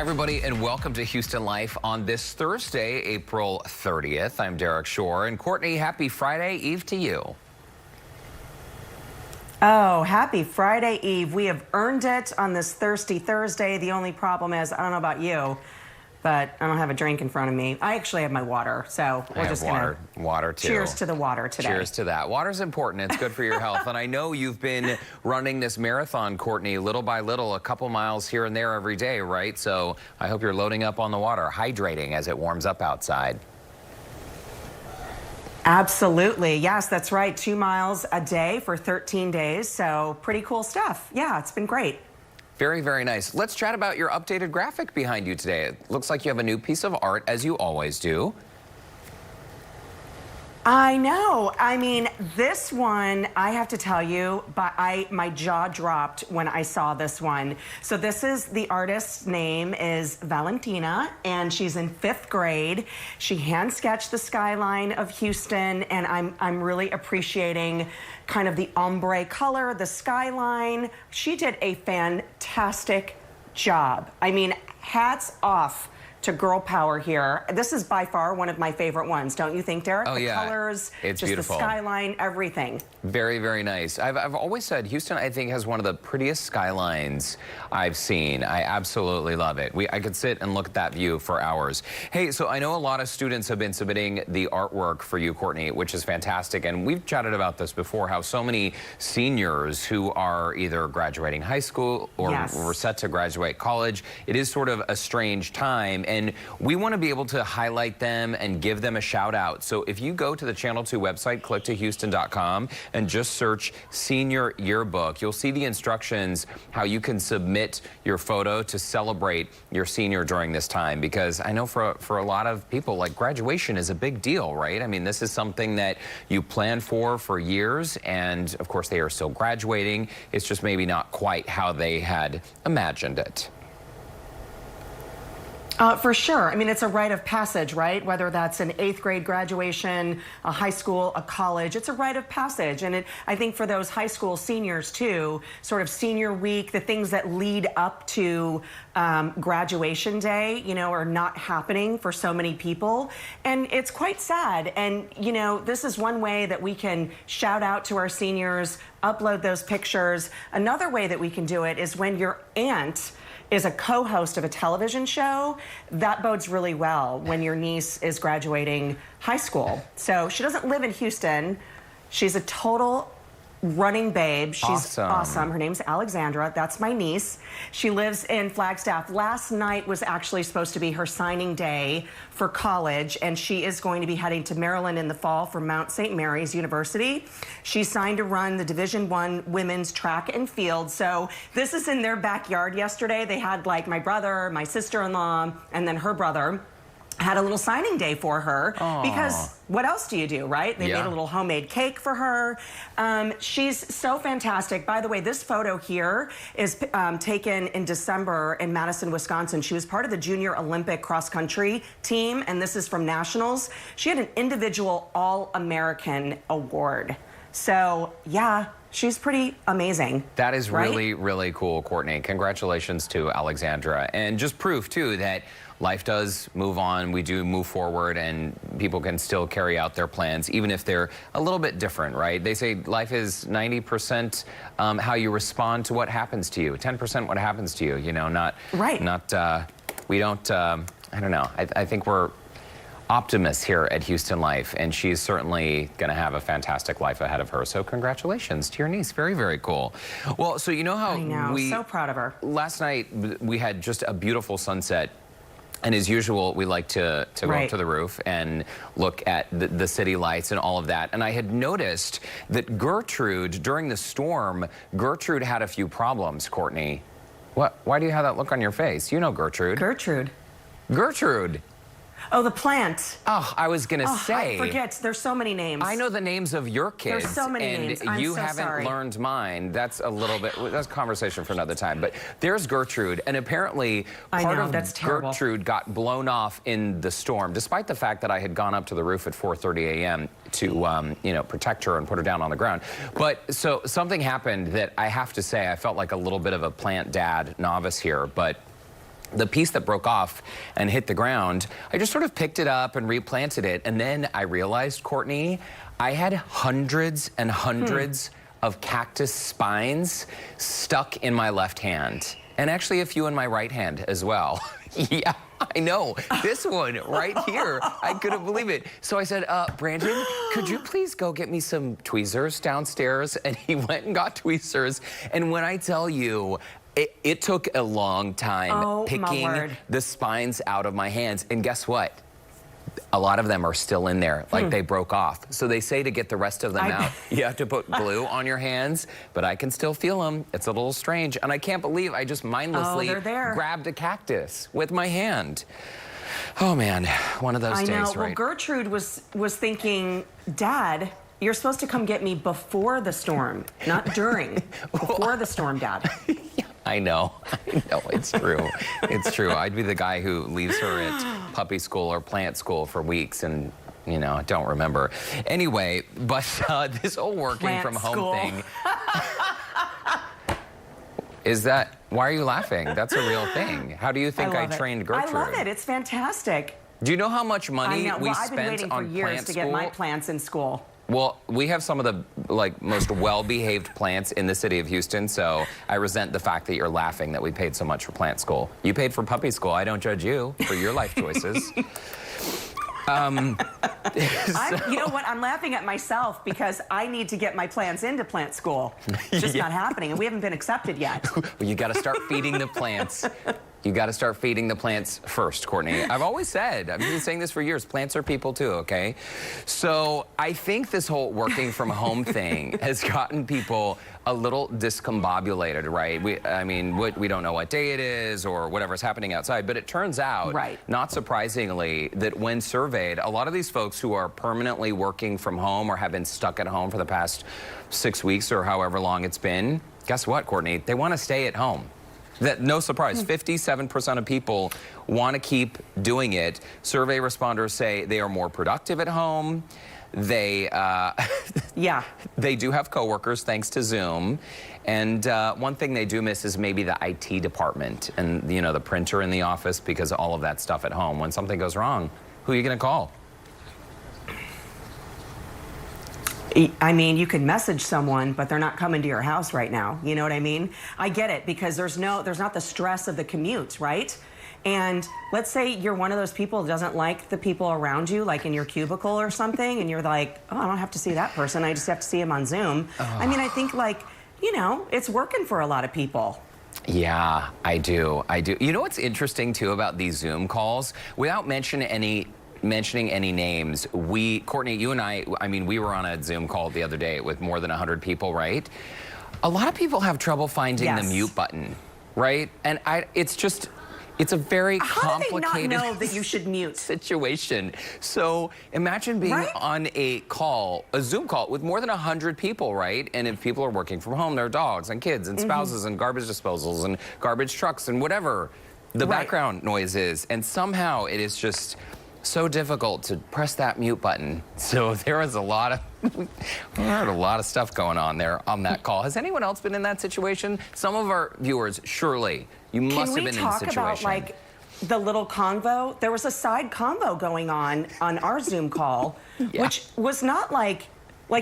everybody, and welcome to Houston Life on this Thursday, April 30th. I'm Derek Shore, and Courtney, happy Friday Eve to you. Oh, happy Friday Eve. We have earned it on this thirsty Thursday. The only problem is, I don't know about you, but I don't have a drink in front of me. I actually have my water, so we're just gonna water too. Cheers to the water today. Cheers to that. Water's important. It's good for your health. And I know you've been running this marathon, Courtney, little by little, a couple miles here and there every day, right? So I hope you're loading up on the water, hydrating as it warms up outside. Absolutely. Yes, that's right. 2 miles a day for 13 days. So pretty cool stuff. Yeah, it's been great. Very, very nice. Let's chat about your updated graphic behind you today. It looks like you have a new piece of art, as you always do. I know. I mean, this one, I have to tell you, but my jaw dropped when I saw this one. So this is, the artist's name is Valentina, and she's in 5th grade. She hand sketched the skyline of Houston, and I'm really appreciating kind of the ombre color, the skyline. She did a fantastic job. I mean, hats off to girl power here. This is by far one of my favorite ones, don't you think, Derek? Oh, yeah. The colors, it's just beautiful. The skyline, everything. Very, very nice. I've always said Houston, I think, has one of the prettiest skylines I've seen. I absolutely love it. I could sit and look at that view for hours. Hey, so I know a lot of students have been submitting the artwork for you, Courtney, which is fantastic. And we've chatted about this before, how so many seniors who are either graduating high school or were set to graduate college, it is sort of a strange time. And we want to be able to highlight them and give them a shout out. So if you go to the Channel 2 website, click to Houston.com and just search Senior Yearbook, you'll see the instructions how you can submit your photo to celebrate your senior during this time. Because I know for a lot of people, like, graduation is a big deal, right? I mean, this is something that you plan for years, and of course they are still graduating. It's just maybe not quite how they had imagined it. For sure. I mean, it's a rite of passage, right? Whether that's an 8th grade graduation, a high school, a college, it's a rite of passage. And I think for those high school seniors too, sort of senior week, the things that lead up to graduation day, you know, are not happening for so many people. And it's quite sad. And, you know, this is one way that we can shout out to our seniors, upload those pictures. Another way that we can do it is when your aunt is a co-host of a television show. That bodes really well when your niece is graduating high school. So she doesn't live in Houston. She's a total running babe. She's awesome. Her name's Alexandra. That's my niece. She lives in Flagstaff. Last night was actually supposed to be her signing day for college, and she is going to be heading to Maryland in the fall for Mount St. Mary's University. She signed to run the Division I women's track and field. So this is in their backyard yesterday. They had, like, my brother, my sister-in-law, and then her brother had a little signing day for her. Aww. Because what else do you do, right? They made a little homemade cake for her. She's so fantastic. By the way, this photo here is taken in December in Madison, Wisconsin. She was part of the Junior Olympic cross-country team, and this is from Nationals. She had an individual All-American award. So, yeah, she's pretty amazing. That is really, really cool, Courtney. Congratulations to Alexandra. And just proof, too, that life does move on. We do move forward, and people can still carry out their plans, even if they're a little bit different, right? They say life is 90% how you respond to what happens to you, 10% what happens to you, you know, not, we don't, I don't know. I think we're optimists here at Houston Life, and she's certainly going to have a fantastic life ahead of her. So congratulations to your niece. Very, very cool. Well, so you know how so proud of her. Last night we had just a beautiful sunset. And as usual, we like to go up to the roof and look at the city lights and all of that. And I had noticed that Gertrude, during the storm, Gertrude had a few problems, Courtney. What? Why do you have that look on your face? You know Gertrude. Gertrude. Gertrude. Oh, the plant. Oh, I was going to say. I forget. There's so many names. I know the names of your kids. There's so many names. And you haven't learned mine. That's a little bit, that's a conversation for another time. But there's Gertrude. And apparently part of Gertrude got blown off in the storm, despite the fact that I had gone up to the roof at 4:30 a.m. to, you know, protect her and put her down on the ground. But so something happened that I have to say, I felt like a little bit of a plant dad novice here. But the piece that broke off and hit the ground, I just sort of picked it up and replanted it. And then I realized, Courtney, I had hundreds and hundreds of cactus spines stuck in my left hand. And actually a few in my right hand as well. Yeah, I know. This one right here, I couldn't believe it. So I said, Brandon, could you please go get me some tweezers downstairs? And he went and got tweezers. And when I tell you, it took a long time picking the spines out of my hands. And guess what? A lot of them are still in there, like they broke off. So they say to get the rest of them out, you have to put glue on your hands, but I can still feel them. It's a little strange. And I can't believe I just mindlessly grabbed a cactus with my hand. Oh man, one of those days, I know. right? Well, Gertrude was thinking, Dad, you're supposed to come get me before the storm, not during. Before the storm, Dad. I know, it's true. It's true. I'd be the guy who leaves her at puppy school or plant school for weeks and, you know, don't remember. Anyway, but this whole working from home thing. Is that, why are you laughing? That's a real thing. How do you think I trained Gertrude? I love it. It's fantastic. Do you know how much money we I've been spent waiting on for years plant to school? get my plants in school. Well, we have some of the most well-behaved plants in the city of Houston, so I resent the fact that you're laughing that we paid so much for plant school. You paid for puppy school. I don't judge you for your life choices. You know what? I'm laughing at myself because I need to get my plants into plant school. It's just not happening, and we haven't been accepted yet. Well, you got to start feeding the plants. You got to start feeding the plants first, Courtney. I've always said, I've been saying this for years, plants are people too, okay? So I think this whole working from home thing has gotten people a little discombobulated, right? We don't know what day it is or whatever's happening outside, but it turns out, not surprisingly, that when surveyed, a lot of these folks who are permanently working from home or have been stuck at home for the past 6 weeks or however long it's been, guess what, Courtney? They want to stay at home. No surprise, 57% of people want to keep doing it. Survey responders say they are more productive at home. They, they do have coworkers thanks to Zoom. And one thing they do miss is maybe the IT department and, you know, the printer in the office, because all of that stuff at home. When something goes wrong, who are you going to call? I mean, you can message someone, but they're not coming to your house right now. You know what I mean? I get it, because there's not the stress of the commute, right? And let's say you're one of those people who doesn't like the people around you, like in your cubicle or something, and you're like, oh, I don't have to see that person. I just have to see him on Zoom. I mean, I think, like, you know, it's working for a lot of people. Yeah, I do. You know what's interesting, too, about these Zoom calls? Without mentioning any names, Courtney, you and I mean, we were on a Zoom call the other day with more than 100 people, right? A lot of people have trouble finding the mute button, right? And it's a very complicated How do they not know that you should mute? Situation. So imagine being on a call, a Zoom call with more than 100 people, right? And if people are working from home, their dogs and kids and spouses and garbage disposals and garbage trucks and whatever the background noise is. And somehow it is just so difficult to press that mute button. So there was we heard a lot of stuff going on there on that call. Has anyone else been in that situation? Some of our viewers, surely, you must have been in the situation. Can we talk about, like, the little convo? There was a side convo going on our Zoom call, which was not like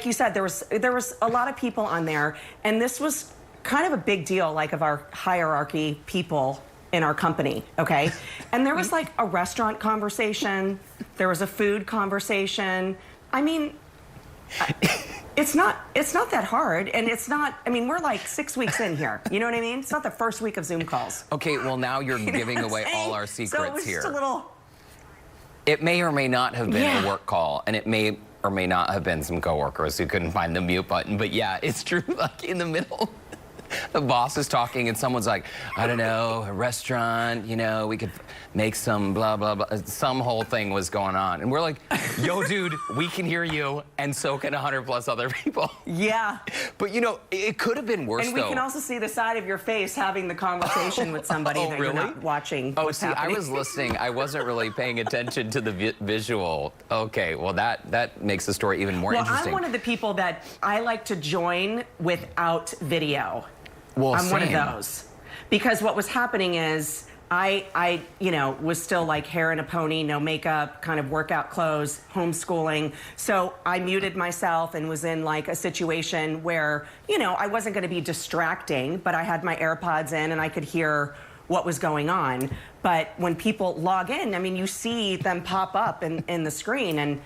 you said, there was a lot of people on there, and this was kind of a big deal, like, of our hierarchy people in our company, okay? And there was like a restaurant conversation, there was a food conversation. I mean, it's not that hard, and it's not, I mean, we're like 6 weeks in here, you know what I mean? It's not the first week of Zoom calls. Okay, well, now you're giving away all our secrets so it was here. Just a little... It may or may not have been a work call, and it may or may not have been some coworkers who couldn't find the mute button, but yeah, it's true, like in the middle. The boss is talking and someone's like, I don't know, a restaurant, you know, we could make some blah, blah, blah. Some whole thing was going on. And we're like, yo, dude, we can hear you, and so can 100+ other people. Yeah. But, you know, it could have been worse, and we can also see the side of your face having the conversation with somebody that you're not watching. Oh, see, happening. I was listening. I wasn't really paying attention to the visual. Okay, well, that makes the story even more interesting. I'm one of the people that I like to join without video. Well, I'm one of those. Because what was happening is I, you know, was still like hair in a pony, no makeup, kind of workout clothes, homeschooling. So I muted myself and was in like a situation where, you know, I wasn't going to be distracting, but I had my AirPods in and I could hear what was going on. But when people log in, I mean, you see them pop up in the screen, and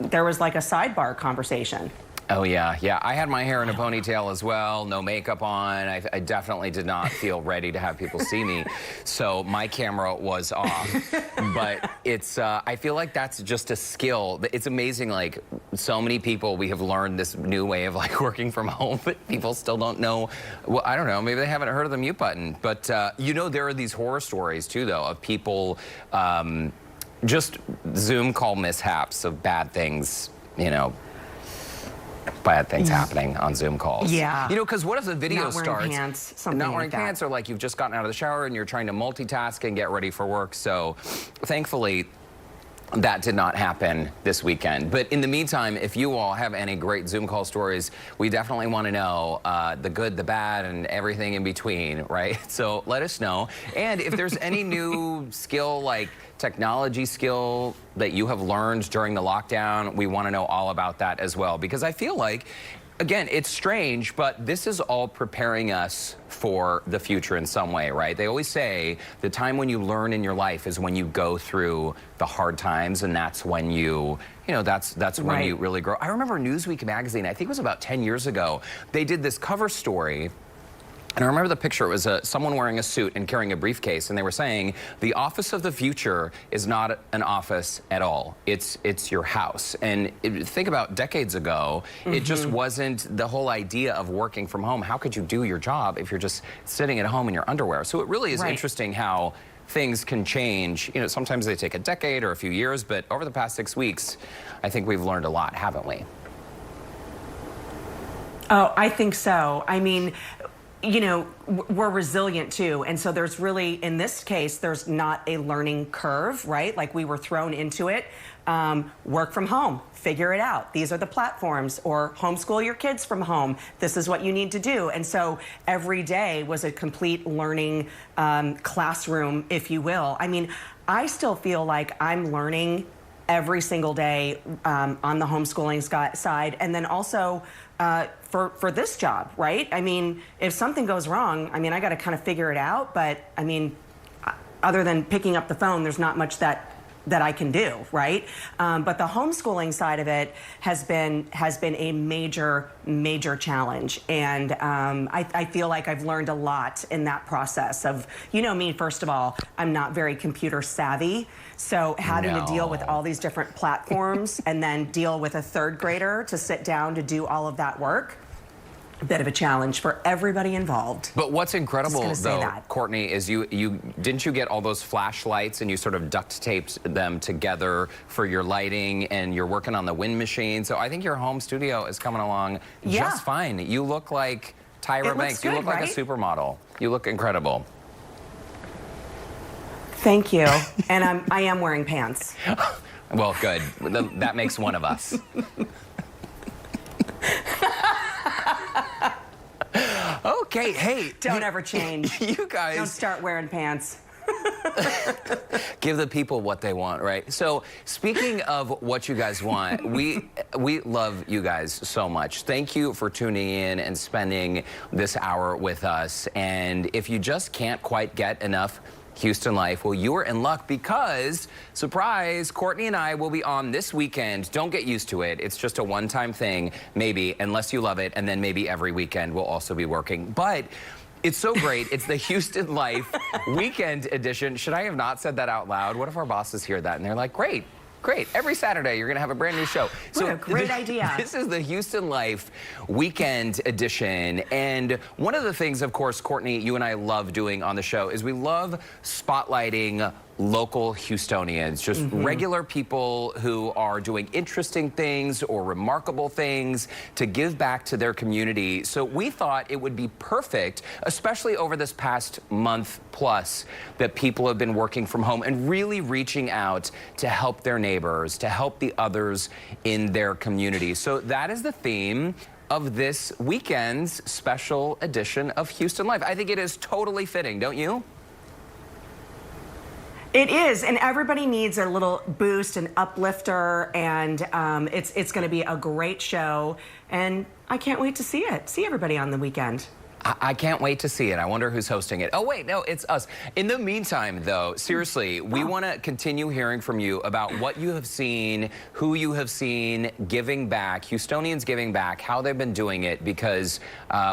there was like a sidebar conversation. Oh, yeah. Yeah, I had my hair in a ponytail as well, no makeup on. I definitely did not feel ready to have people see me. So my camera was off. But it's, I feel like that's just a skill. It's amazing, like, so many people, we have learned this new way of, like, working from home, but people still don't know. Well, I don't know, maybe they haven't heard of the mute button. But, you know, there are these horror stories, too, though, of people, just Zoom call mishaps of bad things, you know, bad things happening on Zoom calls. Yeah. You know, because what if the video not wearing starts? Pants, something not like wearing that. pants, or like you've just gotten out of the shower and you're trying to multitask and get ready for work. So thankfully, that did not happen this weekend. But in the meantime, if you all have any great Zoom call stories, we definitely want to know the good, the bad, and everything in between, right? So let us know. And if there's any new skill, like technology skill that you have learned during the lockdown, we want to know all about that as well. Because I feel like, again, it's strange, but this is all preparing us for the future in some way, right? They always say the time when you learn in your life is when you go through the hard times, and that's when you know, that's when you really grow. I remember Newsweek magazine, I think it was about 10 years ago, they did this cover story. And I remember the picture, it was someone wearing a suit and carrying a briefcase, and they were saying, the office of the future is not an office at all. It's your house. And think about decades ago, it just wasn't the whole idea of working from home. How could you do your job if you're just sitting at home in your underwear? So it really is interesting how things can change. You know, sometimes they take a decade or a few years, but over the past 6 weeks, I think we've learned a lot, haven't we? Oh, I think so. I mean, you know, we're resilient too. And so there's really, in this case, there's not a learning curve, right? Like we were thrown into it. Work from home, figure it out. These are the platforms, or homeschool your kids from home. This is what you need to do. And so every day was a complete learning classroom, if you will. I mean, I still feel like I'm learning every single day on the homeschooling side, and then also for this job, right? I mean, if something goes wrong, I mean, I got to kind of figure it out. But I mean, other than picking up the phone, there's not much that I can do, right? But the homeschooling side of it has been a major challenge, and I feel like I've learned a lot in that process. Of, you know me, first of all, I'm not very computer savvy, so having to deal with all these different platforms and then deal with a third grader to sit down to do all of that work, a bit of a challenge for everybody involved. But what's incredible, though, Courtney, is didn't you get all those flashlights and you sort of duct taped them together for your lighting, and you're working on the wind machine. So I think your home studio is coming along just fine. You look like Tyra Banks. You look like a supermodel. You look incredible. Thank you. And I am wearing pants. Well, good. That makes one of us. Okay, hey. Don't ever change. You guys. Don't start wearing pants. Give the people what they want, right? So speaking of what you guys want, we love you guys so much. Thank you for tuning in and spending this hour with us. And if you just can't quite get enough Houston Life, well, you're in luck, because, surprise, Courtney and I will be on this weekend. Don't get used to it. It's just a one-time thing, maybe, unless you love it, and then maybe every weekend we'll also be working. But it's so great. It's the Houston Life Weekend Edition. Should I have not said that out loud? What if our bosses hear that and they're like, great. Great. Every Saturday, you're going to have a brand new show. What a great idea. This is the Houston Life Weekend Edition. And one of the things, of course, Courtney, you and I love doing on the show is we love spotlighting local Houstonians, just regular people who are doing interesting things or remarkable things to give back to their community. So we thought it would be perfect, especially over this past month plus, that people have been working from home and really reaching out to help their neighbors, to help the others in their community. So that is the theme of this weekend's special edition of Houston Life. I think it is totally fitting, don't you? It is, and everybody needs a little boost, an uplifter, and it's going to be a great show, and I can't wait to see it. See everybody on the weekend. I can't wait to see it. I wonder who's hosting it. Oh, wait, no, it's us. In the meantime, though, seriously, we want to continue hearing from you about what you have seen, who you have seen giving back, Houstonians giving back, how they've been doing it, because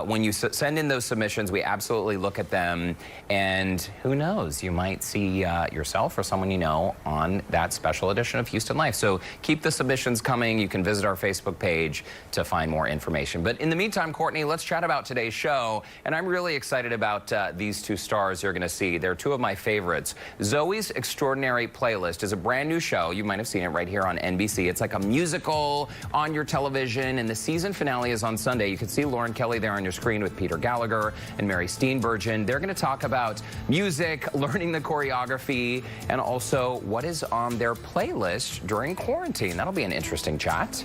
when you send in those submissions, we absolutely look at them, and who knows, you might see yourself or someone you know on that special edition of Houston Life. So keep the submissions coming. You can visit our Facebook page to find more information. But in the meantime, Courtney, let's chat about today's show. And I'm really excited about these two stars you're going to see. They're two of my favorites. Zoe's Extraordinary Playlist is a brand new show. You might have seen it right here on NBC. It's like a musical on your television, and the season finale is on Sunday. You can see Lauren Kelly there on your screen with Peter Gallagher and Mary Steenburgen. They're going to talk about music, learning the choreography, and also what is on their playlist during quarantine. That'll be an interesting chat.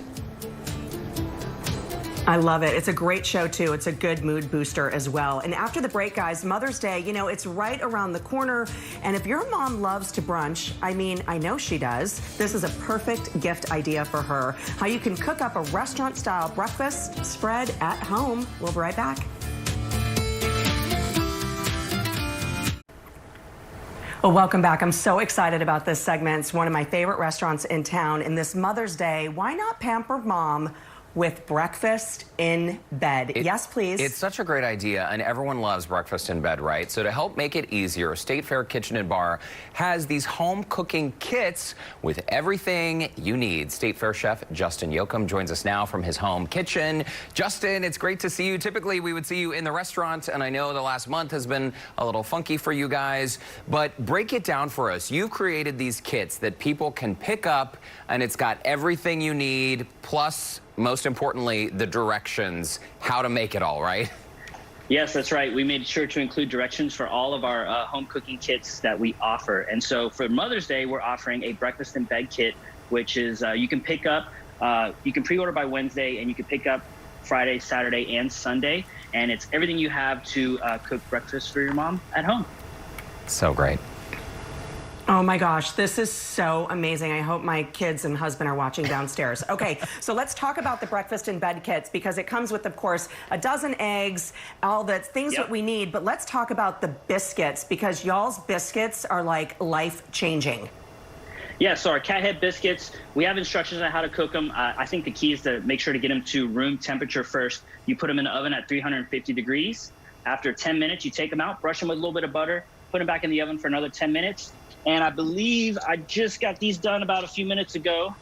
I love it. It's a great show, too. It's a good mood booster as well. And after the break, guys, Mother's Day, you know, it's right around the corner. And if your mom loves to brunch, I mean, I know she does, this is a perfect gift idea for her. How you can cook up a restaurant-style breakfast spread at home. We'll be right back. Well, welcome back. I'm so excited about this segment. It's one of my favorite restaurants in town. And this Mother's Day, why not pamper mom with breakfast in bed? Yes, please. It's such a great idea, and everyone loves breakfast in bed, right? So to help make it easier, State Fair Kitchen and Bar has these home cooking kits with everything you need. State Fair chef Justin Yoakum joins us now from his home kitchen. Justin, it's great to see you. Typically, we would see you in the restaurant, and I know the last month has been a little funky for you guys, but break it down for us. You've created these kits that people can pick up, and it's got everything you need, plus most importantly, the directions, how to make it all, right? Yes, that's right. We made sure to include directions for all of our home cooking kits that we offer. And so for Mother's Day, we're offering a breakfast in bed kit, which is you can pick up, you can pre-order by Wednesday, and you can pick up Friday, Saturday, and Sunday. And it's everything you have to cook breakfast for your mom at home. So great. Oh my gosh, this is so amazing. I hope my kids and husband are watching downstairs. Okay, so let's talk about the breakfast in bed kits, because it comes with, of course, a dozen eggs, all the things that we need. But let's talk about the biscuits, because y'all's biscuits are like life-changing. Yeah, so our cat head biscuits, we have instructions on how to cook them. I think the key is to make sure to get them to room temperature first. You put them in the oven at 350 degrees. After 10 minutes, you take them out, brush them with a little bit of butter, put them back in the oven for another 10 minutes. And I believe I just got these done about a few minutes ago.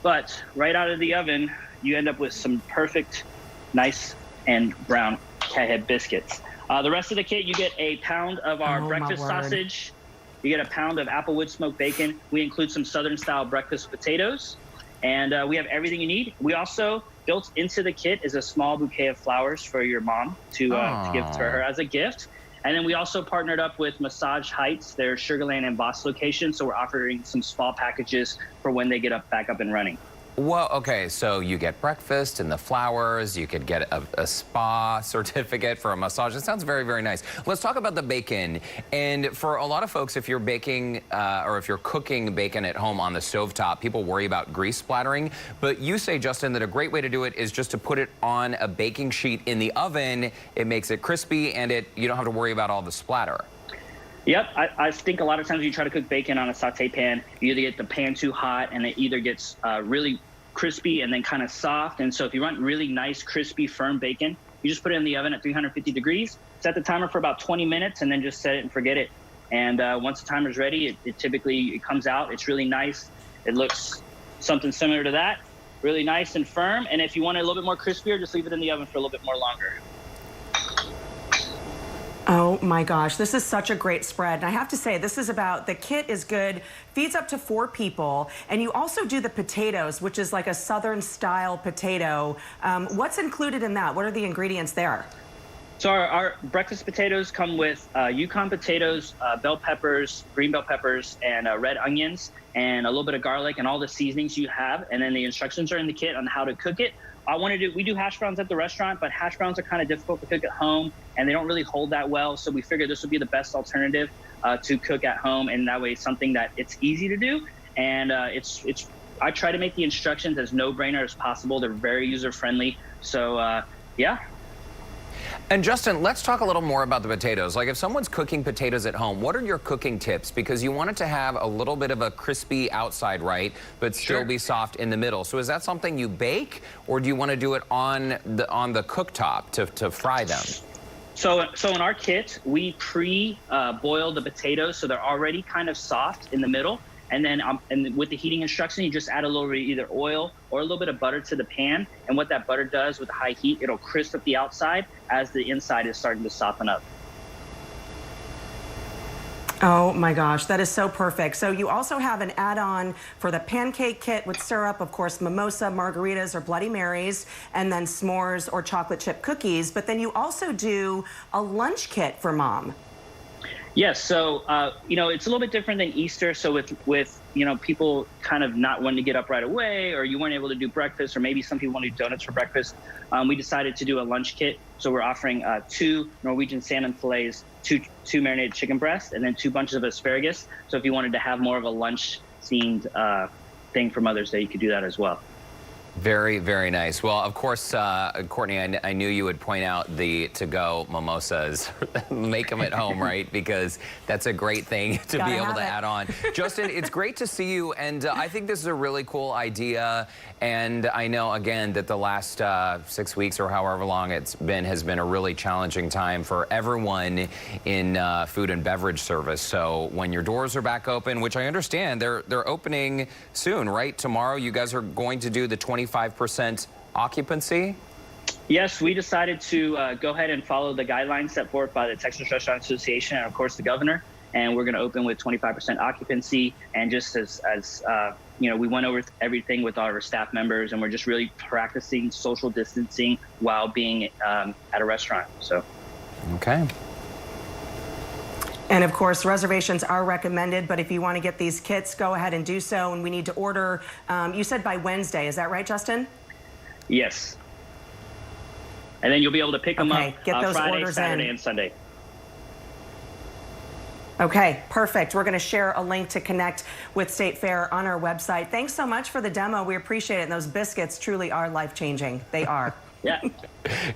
But right out of the oven, you end up with some perfect, nice and brown cat head biscuits. The rest of the kit, you get a pound of our breakfast sausage. You get a pound of applewood smoked bacon. We include some Southern-style breakfast potatoes. And we have everything you need. We also, built into the kit, is a small bouquet of flowers for your mom to give to her as a gift. And then we also partnered up with Massage Heights, their Sugar Land and Boss location. So we're offering some spa packages for when they get back up and running. Well, okay, so you get breakfast and the flowers. You could get a spa certificate for a massage. It sounds very, very nice. Let's talk about the bacon. And for a lot of folks, if you're baking or if you're cooking bacon at home on the stovetop, people worry about grease splattering. But you say, Justin, that a great way to do it is just to put it on a baking sheet in the oven. It makes it crispy, and you don't have to worry about all the splatter. Yep, I think a lot of times you try to cook bacon on a saute pan, you either get the pan too hot and it either gets really crispy and then kind of soft. And so if you want really nice, crispy, firm bacon, you just put it in the oven at 350 degrees, set the timer for about 20 minutes, and then just set it and forget it. And once the timer's ready, it typically comes out. It's really nice. It looks something similar to that, really nice and firm. And if you want it a little bit more crispier, just leave it in the oven for a little bit more longer. Oh my gosh, this is such a great spread. And I have to say, the kit is good, feeds up to 4 people. And you also do the potatoes, which is like a Southern style potato. What's included in that? What are the ingredients there? So our breakfast potatoes come with Yukon potatoes, bell peppers, green bell peppers, and red onions, and a little bit of garlic and all the seasonings you have. And then the instructions are in the kit on how to cook it. We do hash browns at the restaurant, but hash browns are kind of difficult to cook at home, and they don't really hold that well. So we figured this would be the best alternative. to cook at home, and that way it's something that it's easy to do. And I try to make the instructions as no-brainer as possible. They're very user-friendly. So, yeah. And Justin, let's talk a little more about the potatoes. Like if someone's cooking potatoes at home, what are your cooking tips? Because you want it to have a little bit of a crispy outside, right? But still be soft in the middle. So is that something you bake, or do you want to do it on the cooktop to fry them? So in our kit, we pre-boil the potatoes so they're already kind of soft in the middle. And then and with the heating instruction, you just add a little bit of either oil or a little bit of butter to the pan. And what that butter does with the high heat, it'll crisp up the outside as the inside is starting to soften up. Oh my gosh, that is so perfect. So you also have an add-on for the pancake kit with syrup, of course, mimosa, margaritas, or Bloody Marys, and then s'mores or chocolate chip cookies. But then you also do a lunch kit for mom. Yes, so it's a little bit different than Easter. So with people kind of not wanting to get up right away, or you weren't able to do breakfast, or maybe some people want to do donuts for breakfast, we decided to do a lunch kit. So we're offering 2 Norwegian salmon fillets, 2 marinated chicken breasts, and then 2 bunches of asparagus. So if you wanted to have more of a lunch-themed thing for Mother's Day, you could do that as well. Very, very nice. Well, of course, Courtney, I knew you would point out the to-go mimosas. Make them at home, right? Because that's a great thing to be able to add on. Justin, it's great to see you, and I think this is a really cool idea. And I know, again, that the last 6 weeks or however long it's been has been a really challenging time for everyone in food and beverage service. So when your doors are back open, which I understand they're opening soon, right? Tomorrow, you guys are going to do the 25% occupancy? Yes, we decided to go ahead and follow the guidelines set forth by the Texas Restaurant Association and, of course, the governor. And we're going to open with 25% occupancy. And just as we went over everything with our staff members, and we're just really practicing social distancing while being at a restaurant. So, okay. And of course, reservations are recommended, but if you want to get these kits, go ahead and do so. And we need to order, you said by Wednesday, is that right, Justin? Yes. And then you'll be able to pick them up get those Friday, orders Saturday, in. and Sunday. Okay, perfect. We're going to share a link to connect with State Fair on our website. Thanks so much for the demo. We appreciate it. And those biscuits truly are life-changing. They are. Yeah.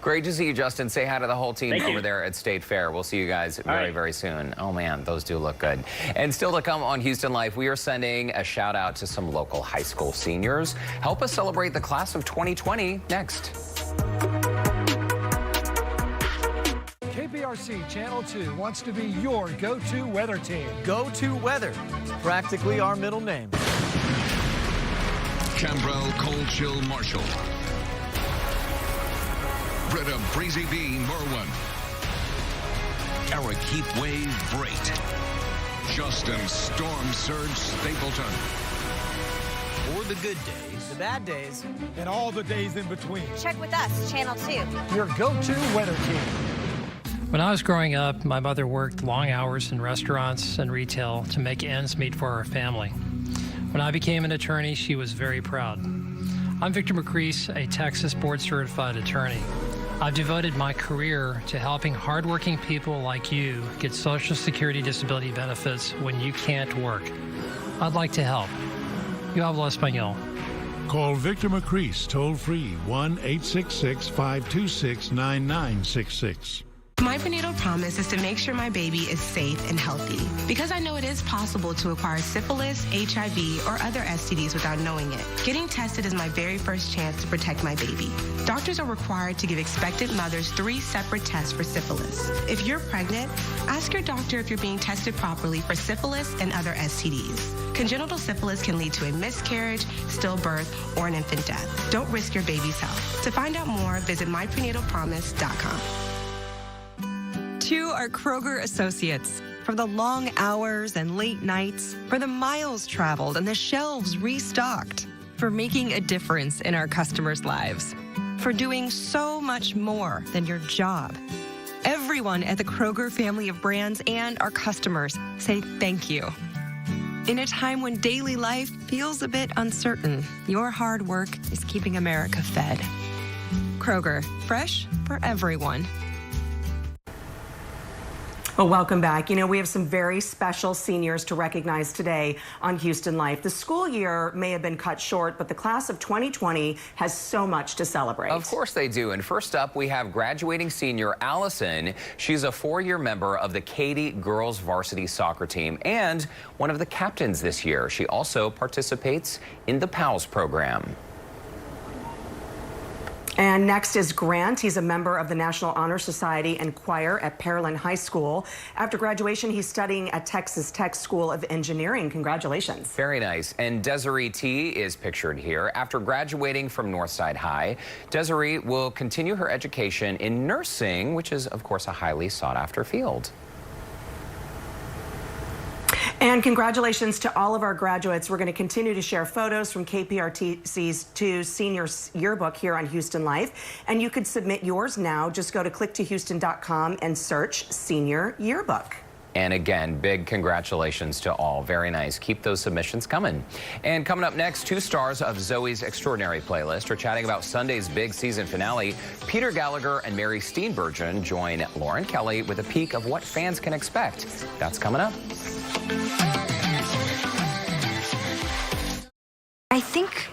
Great to see you, Justin. Say hi to the whole team over there at State Fair. We'll see you guys very, very soon. Oh, man, those do look good. And still to come on Houston Life, we are sending a shout out to some local high school seniors. Help us celebrate the class of 2020 next. KPRC Channel 2 wants to be your go-to weather team. Go-to weather. It's practically our middle name. Cambrell Cold Chill Marshall. Britta Breezy Bean Merwin. Eric Heatwave Brait. Justin Storm Surge Stapleton. For the good days, the bad days, and all the days in between. Check with us, Channel 2. Your go-to weather team. When I was growing up, my mother worked long hours in restaurants and retail to make ends meet for our family. When I became an attorney, she was very proud. I'm Victor McCrease, a Texas board-certified attorney. I've devoted my career to helping hardworking people like you get Social Security disability benefits when you can't work. I'd like to help. Yo hablo español. Call Victor McCrease toll-free 1-866-526-9966. My prenatal promise is to make sure my baby is safe and healthy, because I know it is possible to acquire syphilis, HIV, or other STDs without knowing it. Getting tested is my very first chance to protect my baby. Doctors are required to give expectant mothers 3 separate tests for syphilis. If you're pregnant, ask your doctor if you're being tested properly for syphilis and other STDs. Congenital syphilis can lead to a miscarriage, stillbirth, or an infant death. Don't risk your baby's health. To find out more, visit myprenatapromise.com. To our Kroger associates, for the long hours and late nights, for the miles traveled and the shelves restocked, for making a difference in our customers' lives, for doing so much more than your job. Everyone at the Kroger family of brands and our customers say thank you. In a time when daily life feels a bit uncertain, your hard work is keeping America fed. Kroger, fresh for everyone. Well, welcome back. You know, we have some very special seniors to recognize today on Houston Life. The school year may have been cut short, but the class of 2020 has so much to celebrate. Of course they do. And first up, we have graduating senior Allison. She's a 4-year member of the Katy girls varsity soccer team and one of the captains this year. She also participates in the PALS program. And next is Grant. He's a member of the National Honor Society and choir at Pearland High School. After graduation, he's studying at Texas Tech School of Engineering. Congratulations. Very nice. And Desiree T is pictured here. After graduating from Northside High, Desiree will continue her education in nursing, which is, of course, a highly sought-after field. And congratulations to all of our graduates. We're going to continue to share photos from KPRTC's 2 senior yearbook here on Houston Life. And you could submit yours now. Just go to clicktohouston.com and search Senior Yearbook. And again, big congratulations to all. Very nice. Keep those submissions coming. And coming up next, 2 stars of Zoe's Extraordinary Playlist are chatting about Sunday's big season finale. Peter Gallagher and Mary Steenburgen join Lauren Kelly with a peek of what fans can expect. That's coming up. I think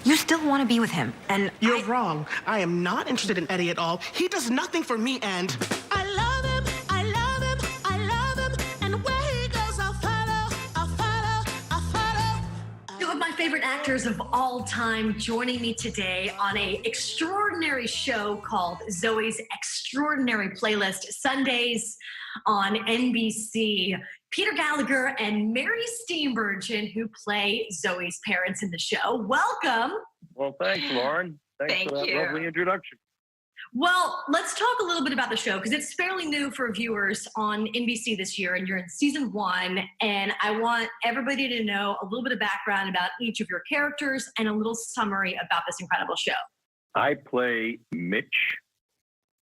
you still want to be with him, and You're wrong. I am not interested in Eddie at all. He does nothing for me, and I love him, I love him, I love him, and where he goes, I'll follow, I'll follow, I'll follow. 2 of my favorite actors of all time joining me today on a extraordinary show called Zoe's Extraordinary Playlist, Sundays on NBC. Peter Gallagher and Mary Steenburgen, who play Zoe's parents in the show. Welcome. Well, thanks, Lauren. Thanks for that lovely introduction. Well, let's talk a little bit about the show because it's fairly new for viewers on NBC this year, and you're in season 1. And I want everybody to know a little bit of background about each of your characters and a little summary about this incredible show. I play Mitch,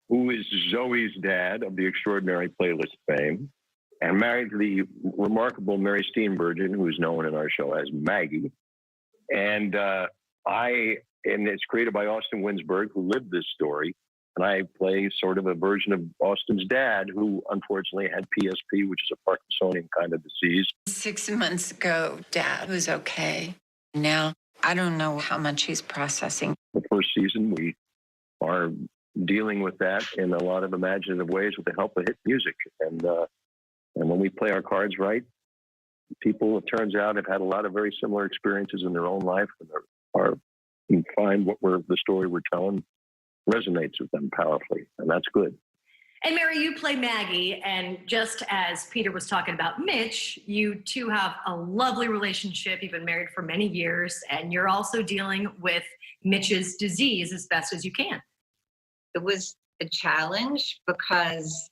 who is Zoe's dad of the Extraordinary Playlist fame, and married to the remarkable Mary Steenburgen, who is known in our show as Maggie. And it's created by Austin Winsberg, who lived this story. And I play sort of a version of Austin's dad, who unfortunately had PSP, which is a Parkinsonian kind of disease. 6 months ago, Dad was okay. Now, I don't know how much he's processing. The first season, we are dealing with that in a lot of imaginative ways with the help of hit music. And when we play our cards right, people, it turns out, have had a lot of very similar experiences in their own life and find the story we're telling resonates with them powerfully, and that's good. And Mary, you play Maggie, and just as Peter was talking about Mitch, you two have a lovely relationship. You've been married for many years, and you're also dealing with Mitch's disease as best as you can. It was a challenge because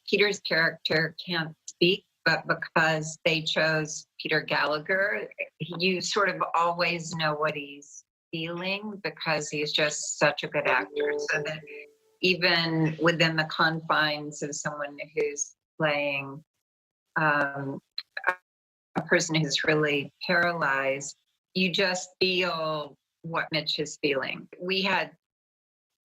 Peter's character can't speak, but because they chose Peter Gallagher, you sort of always know what he's feeling because he's just such a good actor. So that even within the confines of someone who's playing a person who's really paralyzed, you just feel what Mitch is feeling. We had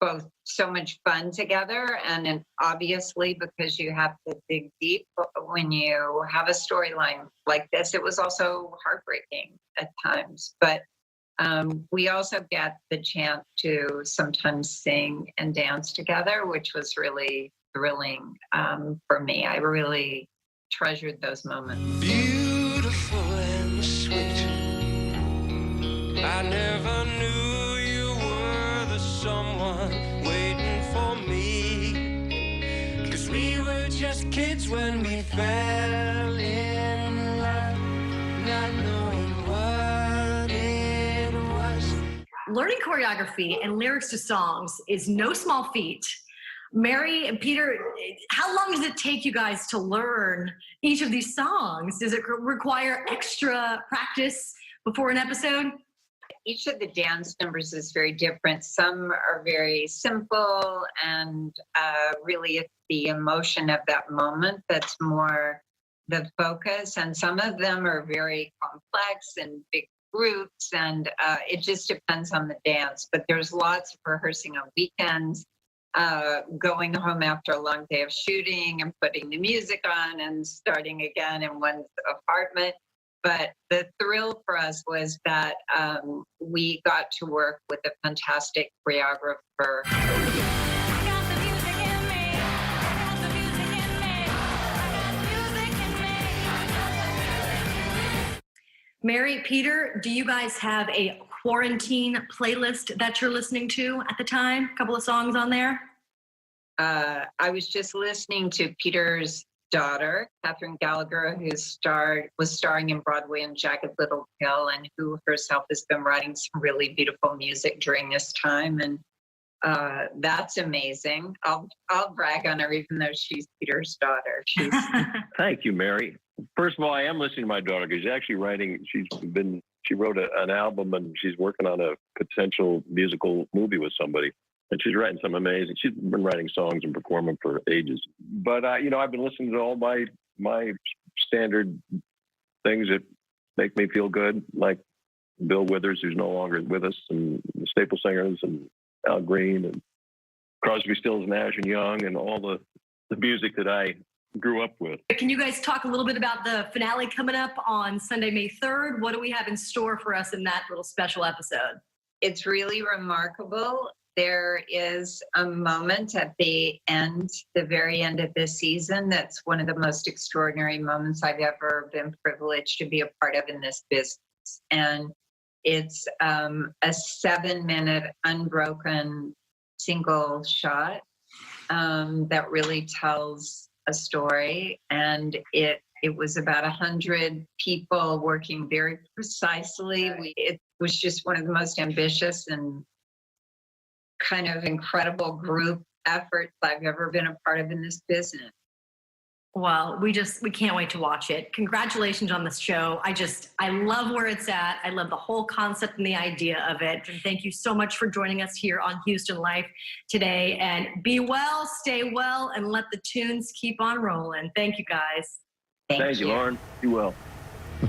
both so much fun together, and then obviously because you have to dig deep when you have a storyline like this, it was also heartbreaking at times. But we also get the chance to sometimes sing and dance together, which was really thrilling for me. I really treasured those moments. Beautiful and sweet. I never knew you were the someone waiting for me. 'Cause we were just kids when we fell in love, not knowing what it was. Learning choreography and lyrics to songs is no small feat. Mary and Peter, how long does it take you guys to learn each of these songs? Does it require extra practice before an episode? Each of the dance numbers is very different. Some are very simple and really it's the emotion of that moment that's more the focus. And some of them are very complex and big groups, and it just depends on the dance. But there's lots of rehearsing on weekends. going home after a long day of shooting and putting the music on and starting again in one's apartment. But the thrill for us was that we got to work with a fantastic choreographer. Mary, Peter, do you guys have a quarantine playlist that you're listening to at the time? A couple of songs on there? I was just listening to Peter's daughter, Catherine Gallagher, who was starring in Broadway and Jagged Little Pill, and who herself has been writing some really beautiful music during this time. And that's amazing. I'll brag on her, even though she's Peter's daughter. She's Thank you, Mary. First of all, I am listening to my daughter because she's actually writing. She wrote an album and she's working on a potential musical movie with somebody. And she's writing some amazing. She's been writing songs and performing for ages. But I've been listening to all my standard things that make me feel good, like Bill Withers, who's no longer with us, and the Staple Singers, and Al Green, and Crosby, Stills, Nash and Young, and all the music that I grew up with. Can you guys talk a little bit about the finale coming up on Sunday, May 3rd? What do we have in store for us in that little special episode? It's really remarkable. There is a moment at the very end of this season, that's one of the most extraordinary moments I've ever been privileged to be a part of in this business. And it's a 7-minute unbroken single shot that really tells a story. And it was about 100 people working very precisely. It was just one of the most ambitious and kind of incredible group efforts I've ever been a part of in this business. Well, we can't wait to watch it. Congratulations on this show. I love where it's at. I love the whole concept and the idea of it. And thank you so much for joining us here on Houston Life today. And be well, stay well, and let the tunes keep on rolling. Thank you, guys. Thank you, Lauren. Be well.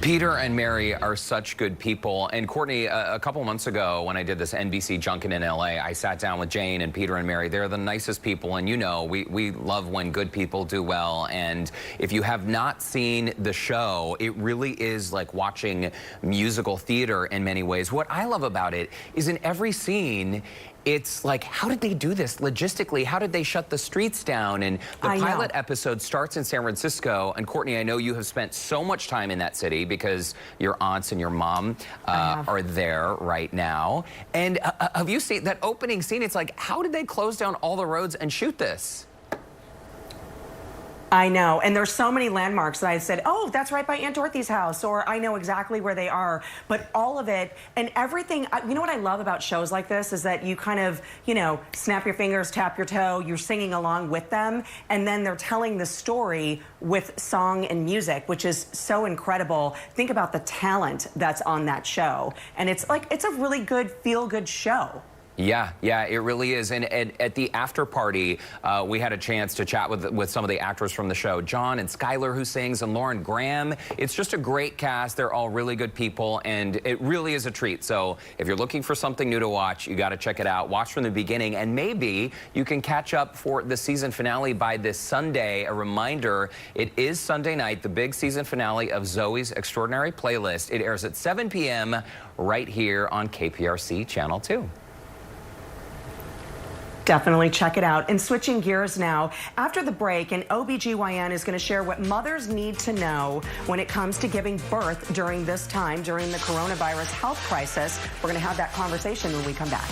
Peter and Mary are such good people. And Courtney, a couple months ago when I did this NBC junket in LA, I sat down with Jane and Peter and Mary. They're the nicest people. And we love when good people do well. And if you have not seen the show, it really is like watching musical theater in many ways. What I love about it is in every scene, it's like, how did they do this logistically? How did they shut the streets down? And the pilot episode starts in San Francisco. And Courtney, I know you have spent so much time in that city because your aunts and your mom are there right now. And have you seen that opening scene? It's like, how did they close down all the roads and shoot this? I know, and there's so many landmarks that I said, oh, that's right by Aunt Dorothy's house, or I know exactly where they are. But all of it and everything, you know what I love about shows like this is that you kind of, snap your fingers, tap your toe, you're singing along with them, and then they're telling the story with song and music, which is so incredible. Think about the talent that's on that show. And it's a really good, feel-good show. Yeah, it really is. And at the after party, we had a chance to chat with some of the actors from the show. John and Skylar, who sings, and Lauren Graham. It's just a great cast. They're all really good people, and it really is a treat. So if you're looking for something new to watch, you got to check it out. Watch from the beginning, and maybe you can catch up for the season finale by this Sunday. A reminder, it is Sunday night, the big season finale of Zoey's Extraordinary Playlist. It airs at 7 p.m. right here on KPRC Channel 2. Definitely check it out. And switching gears now, after the break, an OBGYN is going to share what mothers need to know when it comes to giving birth during this time, during the coronavirus health crisis. We're going to have that conversation when we come back.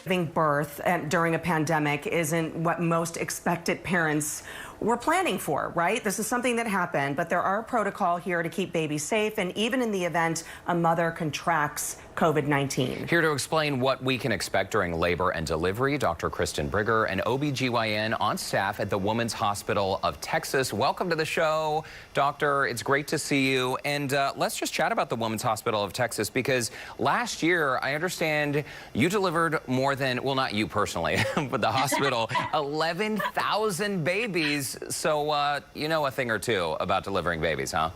Giving birth during a pandemic isn't what most expectant parents were planning for, right? This is something that happened, but there are protocol here to keep babies safe, and even in the event a mother contracts COVID-19. Here to explain what we can expect during labor and delivery, Dr. Kristen Brigger, an OBGYN on staff at the Women's Hospital of Texas. Welcome to the show, Doctor. It's great to see you. And let's just chat about the Women's Hospital of Texas, because last year, I understand you delivered more than, well, not you personally, but the hospital, 11,000 babies. So you know a thing or two about delivering babies, huh?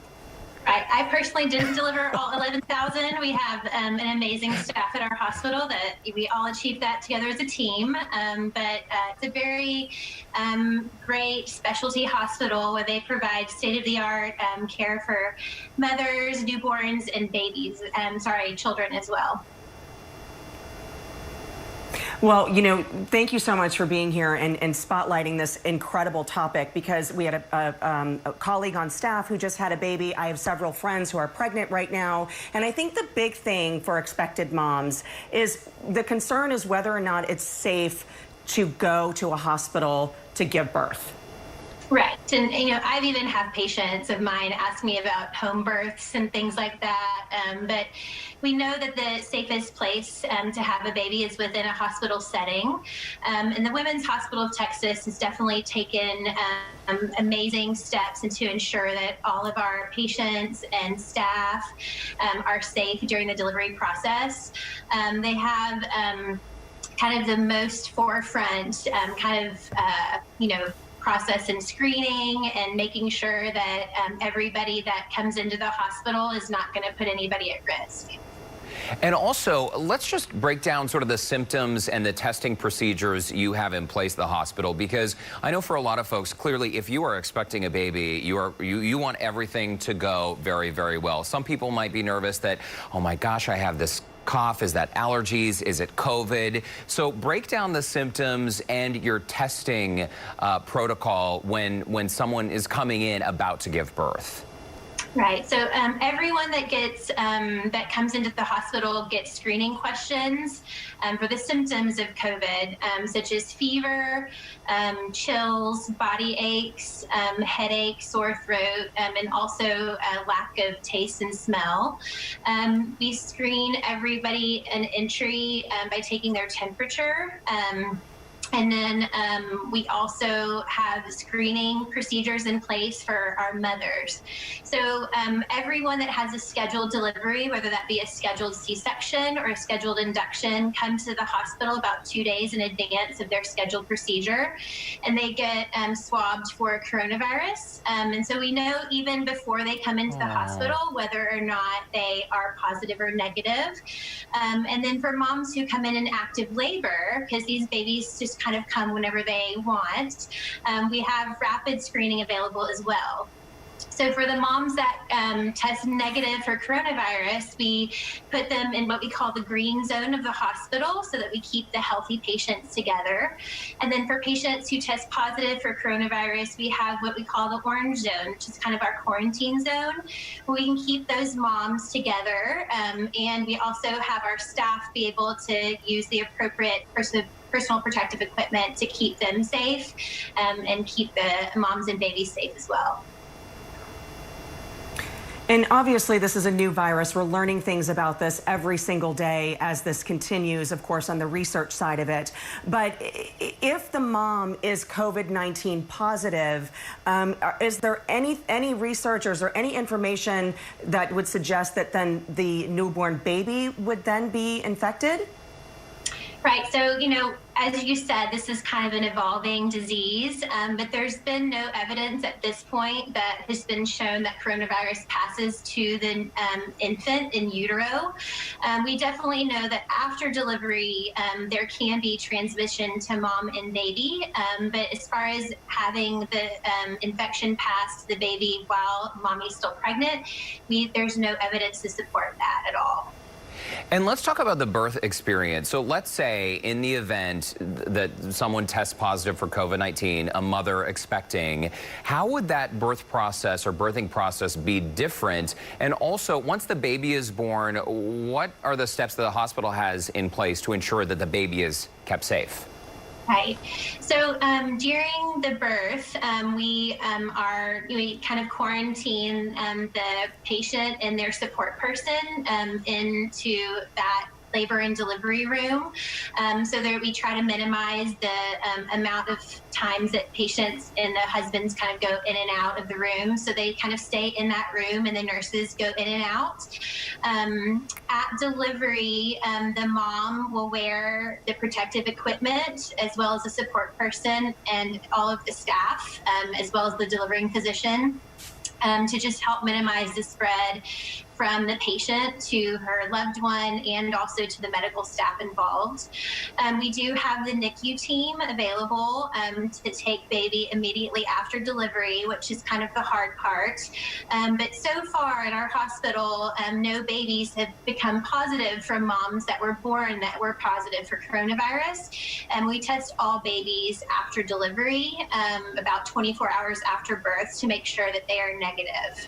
Right. I personally didn't deliver all 11,000. We have an amazing staff at our hospital that we all achieved that together as a team. But it's a very great specialty hospital where they provide state-of-the-art care for mothers, newborns, and babies. Children as well. Well, thank you so much for being here and spotlighting this incredible topic, because we had a colleague on staff who just had a baby. I have several friends who are pregnant right now. And I think the big thing for expected moms is the concern is whether or not it's safe to go to a hospital to give birth. Right. And, I've even had patients of mine ask me about home births and things like that. But we know that the safest place to have a baby is within a hospital setting. And the Women's Hospital of Texas has definitely taken amazing steps to ensure that all of our patients and staff are safe during the delivery process. They have kind of the most forefront process and screening and making sure that everybody that comes into the hospital is not going to put anybody at risk. And also, let's just break down sort of the symptoms and the testing procedures you have in place at the hospital, because I know for a lot of folks, clearly, if you are expecting a baby, you want everything to go very, very well. Some people might be nervous that, oh my gosh, I have this cough. Is that allergies? Is it COVID? So break down the symptoms and your testing protocol when someone is coming in about to give birth. Right. So everyone that gets that comes into the hospital gets screening questions for the symptoms of COVID, such as fever, chills, body aches, headache, sore throat, and also a lack of taste and smell. We screen everybody in entry by taking their temperature. And then we also have screening procedures in place for our mothers. So everyone that has a scheduled delivery, whether that be a scheduled C-section or a scheduled induction, comes to the hospital about 2 days in advance of their scheduled procedure, and they get swabbed for coronavirus. And so we know even before they come into the hospital whether or not they are positive or negative. And then for moms who come in active labor, because these babies just kind of come whenever they want, we have rapid screening available as well. So for the moms that test negative for coronavirus, we put them in what we call the green zone of the hospital so that we keep the healthy patients together. And then for patients who test positive for coronavirus, we have what we call the orange zone, which is kind of our quarantine zone, where we can keep those moms together. And we also have our staff be able to use the appropriate personal protective equipment to keep them safe and keep the moms and babies safe as well. And obviously, this is a new virus. We're learning things about this every single day as this continues, of course, on the research side of it. But if the mom is COVID-19 positive, is there any research or is there any information that would suggest that then the newborn baby would then be infected? Right. So, as you said, this is kind of an evolving disease, but there's been no evidence at this point that has been shown that coronavirus passes to the infant in utero. We definitely know that after delivery, there can be transmission to mom and baby. But as far as having the infection pass to the baby while mommy's still pregnant, there's no evidence to support that at all. And let's talk about the birth experience. So let's say in the event that someone tests positive for COVID-19, a mother expecting, how would that birth process or birthing process be different? And also, once the baby is born, what are the steps that the hospital has in place to ensure that the baby is kept safe? Right. So during the birth, we kind of quarantine the patient and their support person into that labor and delivery room, so that we try to minimize the amount of times that patients and the husbands kind of go in and out of the room. So they kind of stay in that room and the nurses go in and out. At delivery, the mom will wear the protective equipment as well as the support person and all of the staff, as well as the delivering physician. to just help minimize the spread from the patient to her loved one and also to the medical staff involved. We do have the NICU team available to take baby immediately after delivery, which is kind of the hard part. But so far in our hospital, no babies have become positive from moms that were born that were positive for coronavirus. We test all babies after delivery, about 24 hours after birth, to make sure that they are negative.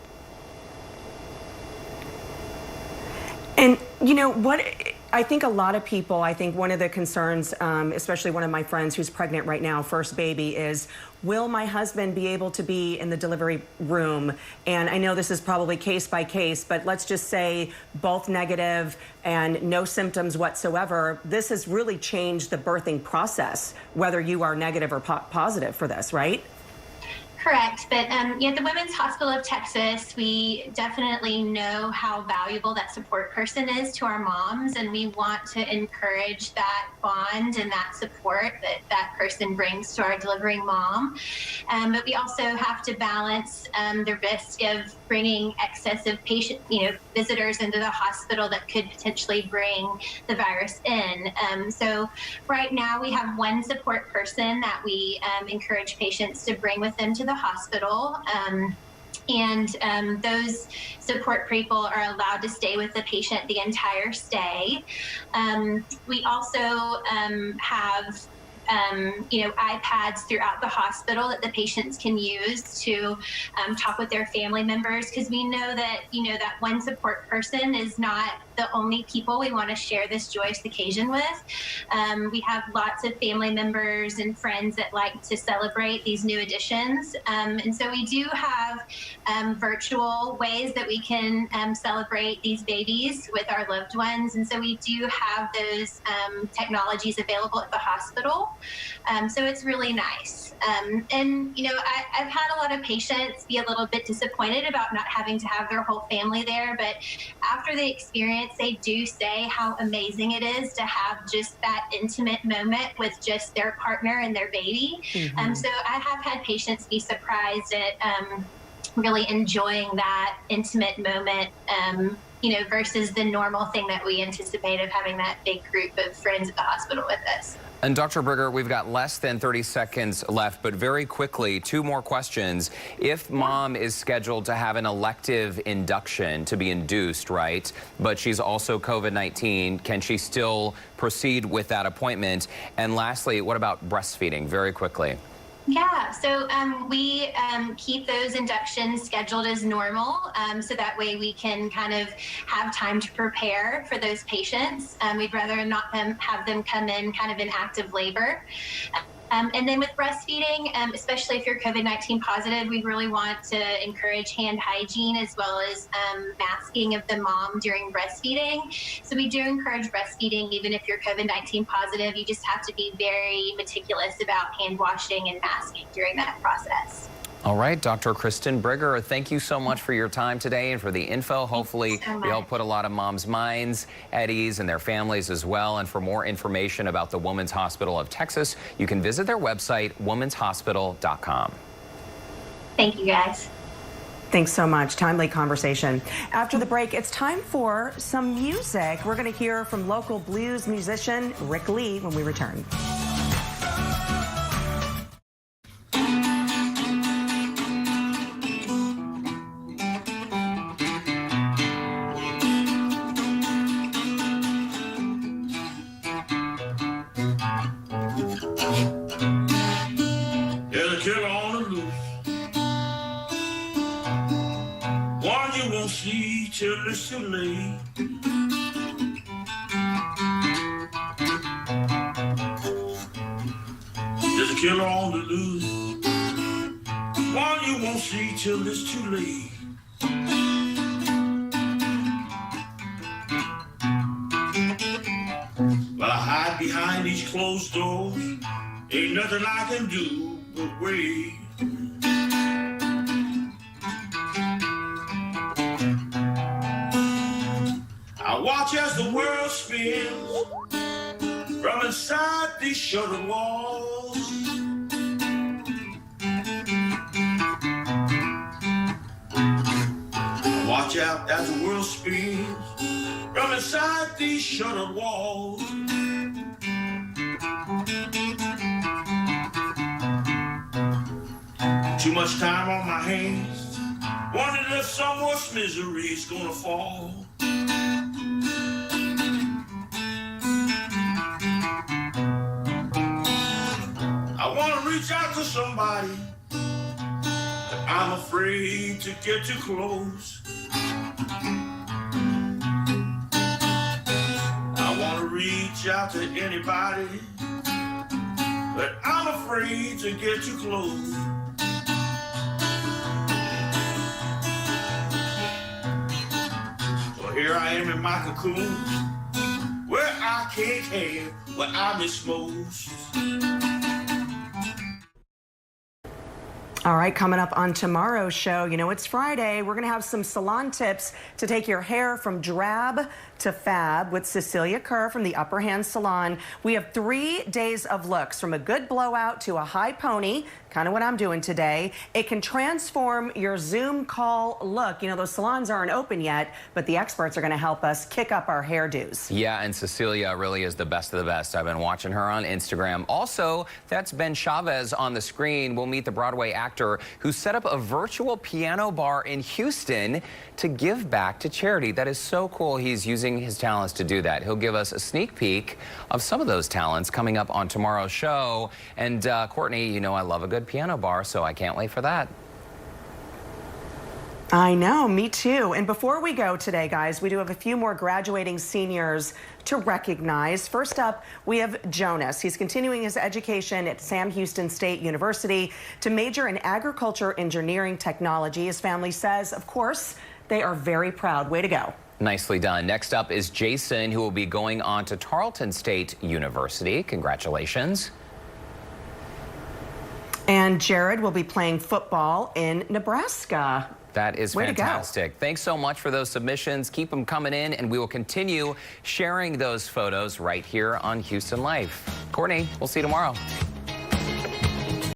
And you know what, I think a lot of people, I think one of the concerns, especially one of my friends who's pregnant right now, first baby, is will my husband be able to be in the delivery room? And I know this is probably case by case, but let's just say both negative and no symptoms whatsoever. This has really changed the birthing process, whether you are negative or positive for this, right? Correct, but at the Women's Hospital of Texas, we definitely know how valuable that support person is to our moms, and we want to encourage that bond and that support that that person brings to our delivering mom. But we also have to balance the risk of bringing excessive patient, visitors into the hospital that could potentially bring the virus in. So right now we have one support person that we encourage patients to bring with them to the hospital. Those support people are allowed to stay with the patient the entire stay. We also have iPads throughout the hospital that the patients can use to talk with their family members, because we know that, that one support person is not the only people we want to share this joyous occasion with. We have lots of family members and friends that like to celebrate these new additions. And so we do have virtual ways that we can celebrate these babies with our loved ones. And so we do have those technologies available at the hospital. So it's really nice. I've had a lot of patients be a little bit disappointed about not having to have their whole family there, but after the experience, they do say how amazing it is to have just that intimate moment with just their partner and their baby. Mm-hmm. So I have had patients be surprised at really enjoying that intimate moment, versus the normal thing that we anticipate of having that big group of friends at the hospital with us. And Dr. Brigger, we've got less than 30 seconds left, but very quickly, 2 more questions. If mom is scheduled to have an elective induction to be induced, right, but she's also COVID-19, can she still proceed with that appointment? And lastly, what about breastfeeding? Very quickly. Yeah, so we keep those inductions scheduled as normal, so that way we can kind of have time to prepare for those patients. We'd rather not have them come in kind of in active labor. And then with breastfeeding, especially if you're COVID-19 positive, we really want to encourage hand hygiene as well as masking of the mom during breastfeeding. So we do encourage breastfeeding even if you're COVID-19 positive. You just have to be very meticulous about hand washing and masking during that process. All right, Dr. Kristen Brigger, thank you so much for your time today and for the info. Hopefully, we help put a lot of moms' minds at ease and their families as well. And for more information about the Women's Hospital of Texas, you can visit their website, womenshospital.com. Thank you, guys. Thanks so much. Timely conversation. After the break, it's time for some music. We're going to hear from local blues musician Rick Lee when we return. Till it's too late. There's a killer on the loose, one you won't see till it's too late. Well, I hide behind these closed doors, ain't nothing I can do but wait. I watch as the world spins from inside these shuttered walls. Watch out as the world spins from inside these shuttered walls. Too much time on my hands, wondering if some worse misery's gonna fall. I wanna reach out to somebody, but I'm afraid to get too close. I wanna reach out to anybody, but I'm afraid to get too close. So here I am in my cocoon, where I can't care what I miss most. All right, coming up on tomorrow's show, you know, it's Friday. We're going to have some salon tips to take your hair from drab to fab with Cecilia Kerr from the Upper Hand Salon. We have 3 days of looks, from a good blowout to a high pony, kind of what I'm doing today. It can transform your Zoom call look. You know, those salons aren't open yet, but the experts are going to help us kick up our hairdos. Yeah, and Cecilia really is the best of the best. I've been watching her on Instagram. Also, that's Ben Chavez on the screen. We'll meet the Broadway actor who set up a virtual piano bar in Houston to give back to charity. That is so cool. He's using his talents to do that. He'll give us a sneak peek of some of those talents coming up on tomorrow's show. And Courtney, you know I love a good piano bar, so I can't wait for that. I know, me too. And before we go today, guys, we do have a few more graduating seniors to recognize. First up, we have Jonas. He's continuing his education at Sam Houston State University to major in agriculture, engineering, technology. His family says, of course, they are very proud. Way to go. Nicely done. Next up is Jason, who will be going on to Tarleton State University. Congratulations. And Jared will be playing football in Nebraska. That is fantastic. Thanks so much for those submissions. Keep them coming in, and we will continue sharing those photos right here on Houston Life. Courtney, we'll see you tomorrow.